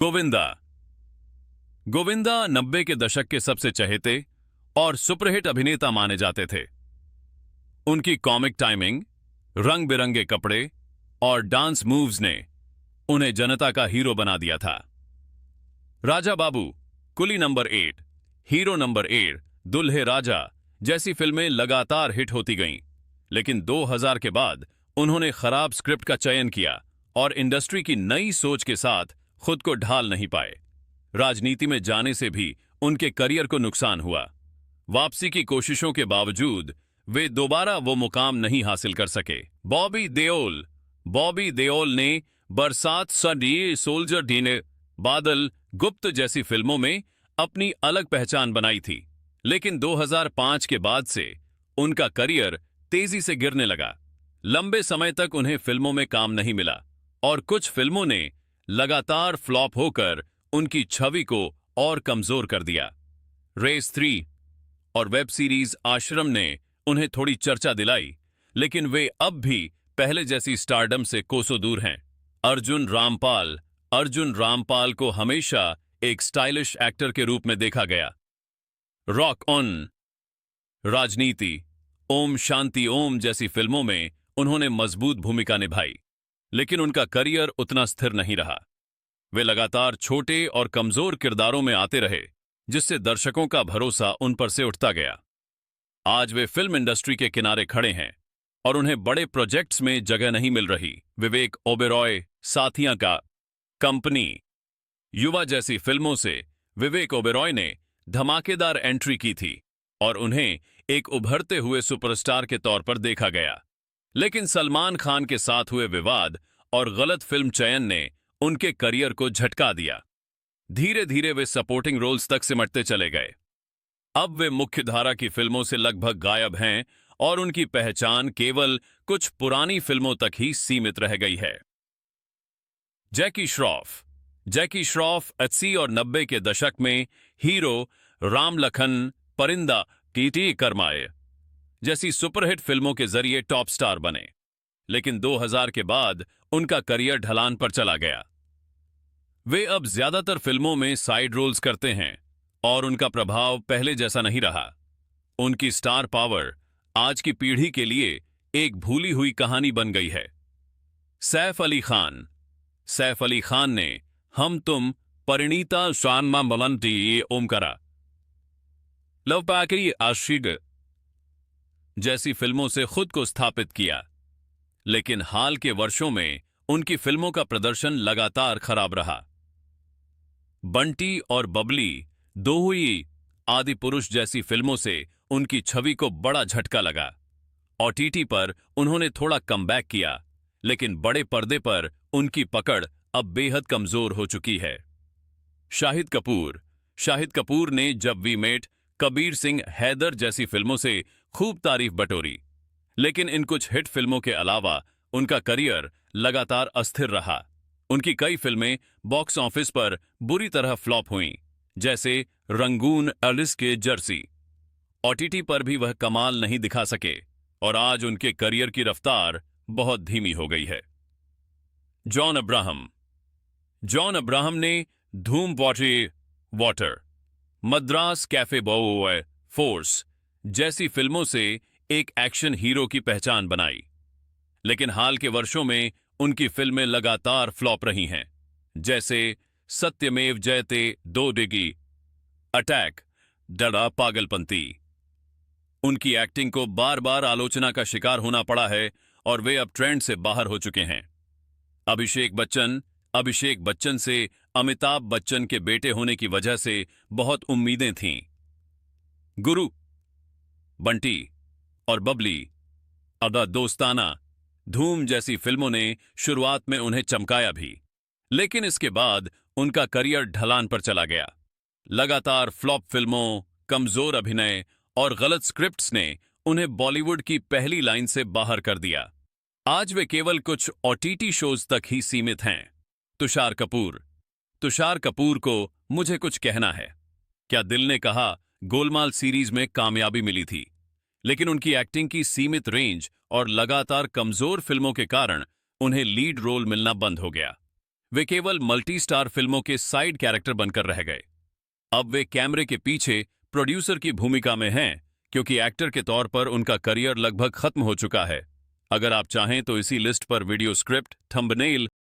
गोविंदा। गोविंदा 90 के दशक के सबसे चहेते और सुपरहिट अभिनेता माने जाते थे। उनकी कॉमिक टाइमिंग, रंग बिरंगे कपड़े और डांस मूव्स ने उन्हें जनता का हीरो बना दिया था। राजा बाबू, कुली नंबर 8, हीरो नंबर 8, दुल्हे राजा जैसी फिल्में लगातार हिट होती गईं, लेकिन 2000 के बाद उन्होंने खराब स्क्रिप्ट का चयन किया और इंडस्ट्री की नई सोच के साथ खुद को ढाल नहीं पाए। राजनीति में जाने से भी उनके करियर को नुकसान हुआ। वापसी की कोशिशों के बावजूद वे दोबारा वो मुकाम नहीं हासिल कर सके। बॉबी देओल ने बरसात, सडी, सोल्जर डीने, बादल, गुप्त जैसी फिल्मों में अपनी अलग पहचान बनाई थी, लेकिन 2005 के बाद से उनका करियर तेजी से गिरने लगा। लंबे समय तक उन्हें फिल्मों में काम नहीं मिला और कुछ फिल्मों ने लगातार फ्लॉप होकर उनकी छवि को और कमजोर कर दिया। रेस 3 और वेब सीरीज आश्रम ने उन्हें थोड़ी चर्चा दिलाई, लेकिन वे अब भी पहले जैसी स्टारडम से कोसों दूर हैं। अर्जुन रामपाल को हमेशा एक स्टाइलिश एक्टर के रूप में देखा गया। रॉक ऑन, राजनीति, ओम शांति ओम जैसी फिल्मों में उन्होंने मजबूत भूमिका निभाई, लेकिन उनका करियर उतना स्थिर नहीं रहा। वे लगातार छोटे और कमजोर किरदारों में आते रहे, जिससे दर्शकों का भरोसा उन पर से उठता गया। आज वे फिल्म इंडस्ट्री के किनारे खड़े हैं और उन्हें बड़े प्रोजेक्ट्स में जगह नहीं मिल रही। विवेक ओबेरॉय, साथियां का कंपनी, युवा जैसी फिल्मों से विवेक ओबेरॉय ने धमाकेदार एंट्री की थी और उन्हें एक उभरते हुए सुपरस्टार के तौर पर देखा गया। लेकिन सलमान खान के साथ हुए विवाद और गलत फिल्म चयन ने उनके करियर को झटका दिया। धीरे धीरे वे सपोर्टिंग रोल्स तक सिमटते चले गए। अब वे मुख्यधारा की फिल्मों से लगभग गायब हैं और उनकी पहचान केवल कुछ पुरानी फिल्मों तक ही सीमित रह गई है। जैकी श्रॉफ 80 और 90 के दशक में हीरो, राम लखन, परिंदा, टीटी करमाए जैसी सुपरहिट फिल्मों के जरिए टॉप स्टार बने, लेकिन 2000 के बाद उनका करियर ढलान पर चला गया। वे अब ज्यादातर फिल्मों में साइड रोल्स करते हैं और उनका प्रभाव पहले जैसा नहीं रहा। उनकी स्टार पावर आज की पीढ़ी के लिए एक भूली हुई कहानी बन गई है। सैफ अली खान ने हम तुम, परिणीता, शानमा मलंटी, ओमकारा, लव पाकरी, आशिक जैसी फिल्मों से खुद को स्थापित किया, लेकिन हाल के वर्षों में उनकी फिल्मों का प्रदर्शन लगातार खराब रहा। बंटी और बबली, दो हुई, आदि पुरुष जैसी फिल्मों से उनकी छवि को बड़ा झटका लगा। ओटीटी पर उन्होंने थोड़ा कमबैक किया, लेकिन बड़े पर्दे पर उनकी पकड़ अब बेहद कमजोर हो चुकी है। शाहिद कपूर ने जब वी मेट, कबीर सिंह, हैदर जैसी फिल्मों से खूब तारीफ बटोरी, लेकिन इन कुछ हिट फिल्मों के अलावा उनका करियर लगातार अस्थिर रहा। उनकी कई फिल्में बॉक्स ऑफिस पर बुरी तरह फ्लॉप हुईं, जैसे रंगून, एलिस के जर्सी। ओटीटी पर भी वह कमाल नहीं दिखा सके और आज उनके करियर की रफ्तार बहुत धीमी हो गई है। जॉन अब्राहम ने धूम water, Madras cafe boy force जैसी फिल्मों से एक एक्शन हीरो की पहचान बनाई, लेकिन हाल के वर्षों में उनकी फिल्में लगातार फ्लॉप रही हैं, जैसे सत्यमेव जयते, दो डिगी, अटैक, डरा, पागलपंती। उनकी एक्टिंग को बार बार आलोचना का शिकार होना पड़ा है और वे अब ट्रेंड से बाहर हो चुके हैं। अभिषेक बच्चन से अमिताभ बच्चन के बेटे होने की वजह से बहुत उम्मीदें थीं। गुरु, बंटी और बबली, अदा दोस्ताना, धूम जैसी फिल्मों ने शुरुआत में उन्हें चमकाया भी, लेकिन इसके बाद उनका करियर ढलान पर चला गया। लगातार फ्लॉप फिल्मों, कमजोर अभिनय और गलत स्क्रिप्ट्स ने उन्हें बॉलीवुड की पहली लाइन से बाहर कर दिया। आज वे केवल कुछ ओटीटी शोज तक ही सीमित हैं। तुषार कपूर को मुझे कुछ कहना है। क्या दिल ने कहा गोलमाल सीरीज में कामयाबी मिली थी, लेकिन उनकी एक्टिंग की सीमित रेंज और लगातार कमजोर फिल्मों के कारण उन्हें लीड रोल मिलना बंद हो गया। वे केवल मल्टी स्टार फिल्मों के साइड कैरेक्टर बनकर रह गए। अब वे कैमरे के पीछे प्रोड्यूसर की भूमिका में हैं, क्योंकि एक्टर के तौर पर उनका करियर लगभग खत्म हो चुका है। अगर आप चाहें तो इसी लिस्ट पर वीडियो स्क्रिप्ट, थंबनेल